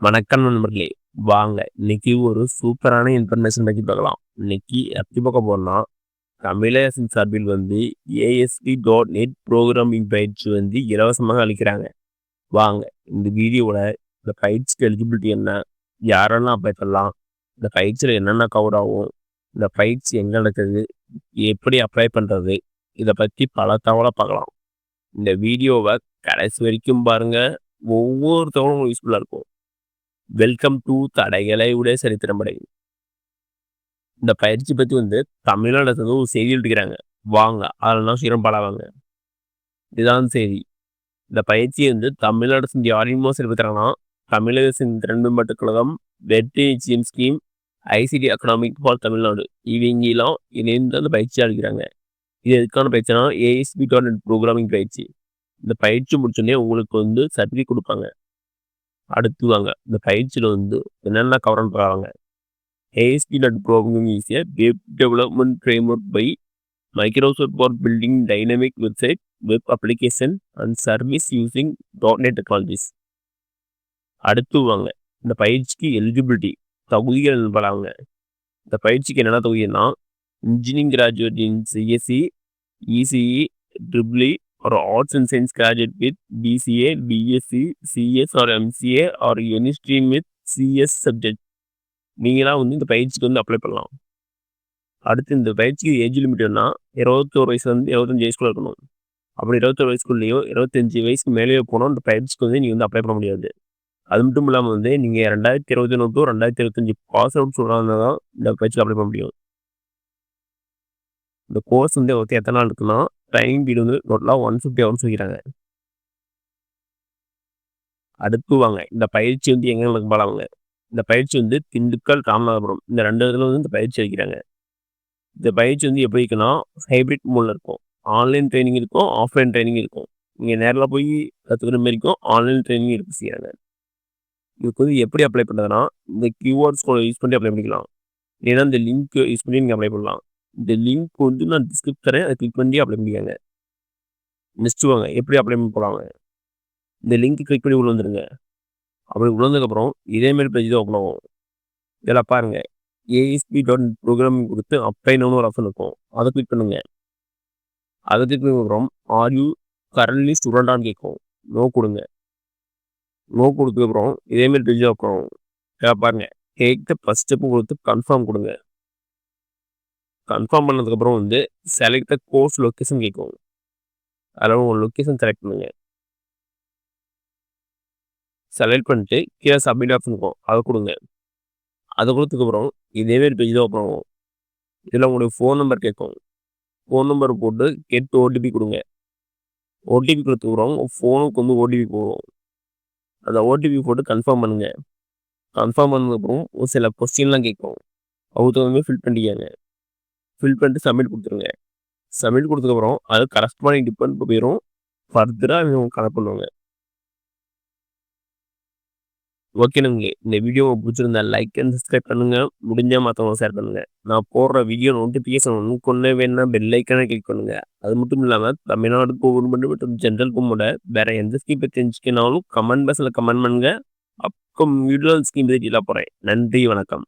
வணக்கம் நண்பர்களே. வாங்க இன்னைக்கு ஒரு சூப்பரான இன்ஃபர்மேஷன் பத்தி பார்க்கலாம். இன்னைக்கு எப்படி பார்க்க போறோம்னா, தமிழக அரசின் சார்பில் ASP.NET புரோகிராமிங் பயிற்சி இலவசமாக அளிக்கிறாங்க. வாங்க இந்த வீடியோவோட இந்த பயிற்சிக்கு எலிஜிபிலிட்டி என்ன, யாரெல்லாம் அப்ளை பண்ணலாம், இந்த பயிற்சியில் என்னென்ன கவர் ஆகும், இந்த பயிற்சி எங்கே நடக்குது, எப்படி அப்ளை பண்ணுறது, இதை பற்றி பல தகவலை பார்க்கலாம். இந்த வீடியோவை கடைசி வரைக்கும் பாருங்க. ஒவ்வொரு தகவலும் யூஸ்ஃபுல்லாக இருக்கும். வெல்கம் டு தடைகளை உடைய சரித்திரமடை. இந்த பயிற்சி பற்றி தமிழ்நாடு அரசு ஒரு செய்தி எடுக்கிறாங்க. வாங்க அதெல்லாம் சீரம் பாடாவாங்க. இதுதான் செய்தி. இந்த பயிற்சியை தமிழ்நாடு அரசு யாரையுமோ செயல்படுத்துறாங்கன்னா, தமிழக அரசின் திறன் மேம்பாட்டுக் கழகம், வெற்றி நிச்சயம் scheme, ICT academic for Tamil Nadu இவங்கெல்லாம் இணைந்து அந்த பயிற்சி அளிக்கிறாங்க. இது எதுக்கான பயிற்சினா ASP.NET ப்ரோக்ராமிங் பயிற்சி. இந்த பயிற்சி முடிச்சோடனே உங்களுக்கு சர்டிஃபிகேட் கொடுப்பாங்க. அடுத்து வாங்க இந்த பயிற்சியில் என்னென்ன கவர்னு பார்க்குறாங்க. ASP.NET Programming is a web development framework by Microsoft for building dynamic website, web application and service using .NET technologies. அடுத்து வாங்க இந்த பயிற்சிக்கு எலிஜிபிலிட்டி தகுதிகள் பார்க்குறாங்க. இந்த பயிற்சிக்கு என்னென்ன தகுதினா, engineering graduate in CSE, ECE, EEE or arts and science graduate with BCA, BSc, CS or MCA or any stream with CS subject. நீங்களாம் இந்த பயிற்சிக்கு அப்ளை பண்ணலாம். அடுத்து இந்த பயிற்சிக்கு ஏஜ் லிமிட்னா 21 வயசுலேருந்து 25 வயசுக்குள்ள இருக்கணும். அப்படி 21 வயசுக்குள்ளேயோ 25 வயசுக்கு மேலேயோ போனால் இந்த பயிற்சிக்கு நீங்கள் அப்ளை பண்ண முடியாது. அது மட்டும் இல்லாமல் நீங்கள் 2021 to 2025 பாஸ் அவுட் சொல்கிறாங்க தான் இந்த பயிற்சிக்கு அப்ளை பண்ண முடியும். இந்த கோர்ஸ் எத்தனை நாள் இருக்குன்னா, ட்ரைனிங் பீரியட் டோட்டலாக 150 ஹவர்ஸ் வைக்கிறாங்க. அடுத்து வாங்க இந்த பயிற்சி எங்கே போகலாங்க. இந்த பயிற்சி திண்டுக்கல், ராமநாதபுரம் இந்த 2 இடத்துல இந்த பயிற்சி வைக்கிறாங்க. இந்த பயிற்சி எப்படி இருக்குன்னா, ஹைப்ரிட் மோடில் இருக்கும். ஆன்லைன் ட்ரைனிங் இருக்கும், ஆஃப்லைன் ட்ரைனிங் இருக்கும். நீங்கள் நேரில் போய் கற்றுக்கிற மாதிரி இருக்கும், ஆன்லைன் ட்ரைனிங் இருக்கு செய்கிறாங்க. இதுக்கு எப்படி அப்ளை பண்ணுறதுனா, இந்த கியூஆர் கோடை யூஸ் பண்ணி அப்ளை பண்ணிக்கலாம். இல்லைன்னா இந்த லிங்க் யூஸ் பண்ணி நீங்கள் அப்ளை பண்ணலாம். இந்த லிங்க் நான் டிஸ்கிரிப்ஷன் தரேன், அதை கிளிக் பண்ணி அப்ளை பண்ணிக்காங்க. நெக்ஸ்ட் வாங்க எப்படி அப்ளை பண்ண போகலாங்க. இந்த லிங்க் கிளிக் பண்ணி உள்ள வந்துருங்க. அப்படி உள்ளதுக்கப்புறம் இதேமாரி பேஜ் தான் ஓப்பன் ஆகும். இதில் பாருங்கள் ASP.NET ப்ரோக்ராமிங் கொடுத்து அப்ளைன்னு ஒரு ஆப்ஷன் இருக்கும். அதை கிளிக் பண்ணுங்க. அதை கிளிக் பண்ணதுக்கப்புறம் ஆர் யூ கரண்ட்லி ஸ்டூடெண்டான்னு கேட்கும். நோ கொடுங்க. நோ கொடுத்ததுக்கப்புறம் இதேமாரி பேஜ் ஓப்பன் ஆகும். இதில் பாருங்கள் டேக் த ஃபர்ஸ்ட் ஸ்டெப்பு கொடுத்து கன்ஃபார்ம் கொடுங்க. கன்ஃபார்ம் பண்ணதுக்கப்புறம் செலக்ட் த கோர்ஸ் லொக்கேஷன் கேட்கும். அதில் உங்கள் லொக்கேஷன் செலக்ட் பண்ணுங்க. செலக்ட் பண்ணிட்டு கீழே சப்மிட் ஆப்ஷன் இருக்கும், அதை கொடுங்க. அதை கொடுத்ததுக்கப்புறம் இதேமாரி பேஜ் தான் ஓப்பன் ஆகும். இதில் உங்களுடைய ஃபோன் நம்பர் கேட்கும். ஃபோன் நம்பர் போட்டு கெட் OTP கொடுங்க. OTP கொடுத்ததுக்கப்புறம் ஃபோனுக்கு OTP போகும். அந்த OTP போட்டு கன்ஃபார்ம் பண்ணுங்க. கன்ஃபார்ம் பண்ணதுக்கப்புறம் ஒரு சில கொஸ்டின்லாம் கேட்கும். அவங்க ஃபில் பண்ணிக்காங்க. ஃபில் பண்ணிட்டு சப்மிட் கொடுத்துருங்க. சப்மிட் கொடுத்ததுக்கப்புறம் அது கரஸ்பாண்டிங் டிபார்ட்மெண்ட் போயிடும். ஃபர்தராக இவங்க கனெக்ட் பண்ணுவாங்க. ஓகேனுங்க. இந்த வீடியோ பிடிச்சிருந்தா லைக் அண்ட் சப்ஸ்கிரைப் பண்ணுங்கள். முடிஞ்சால் மற்றவங்க ஷேர் பண்ணுங்கள். நான் போடுற வீடியோ நோட்டிஃபிகேஷன் கொண்டு வேணா பெல் ஐக்கானை கிளிக் பண்ணுங்கள். அது மட்டும் இல்லாமல் தமிழ்நாடு கவர்மெண்ட் மற்றும் ஜென்ரல் கவர்மெண்ட்டோட வேறு எந்த ஸ்கீம் பற்றி தெரிஞ்சுக்கினாலும் கமெண்ட் பாக்ஸில் கமெண்ட் பண்ணுங்கள். அப்போ வீடியோ ஸ்கீம் பற்றி போகிறேன். நன்றி, வணக்கம்.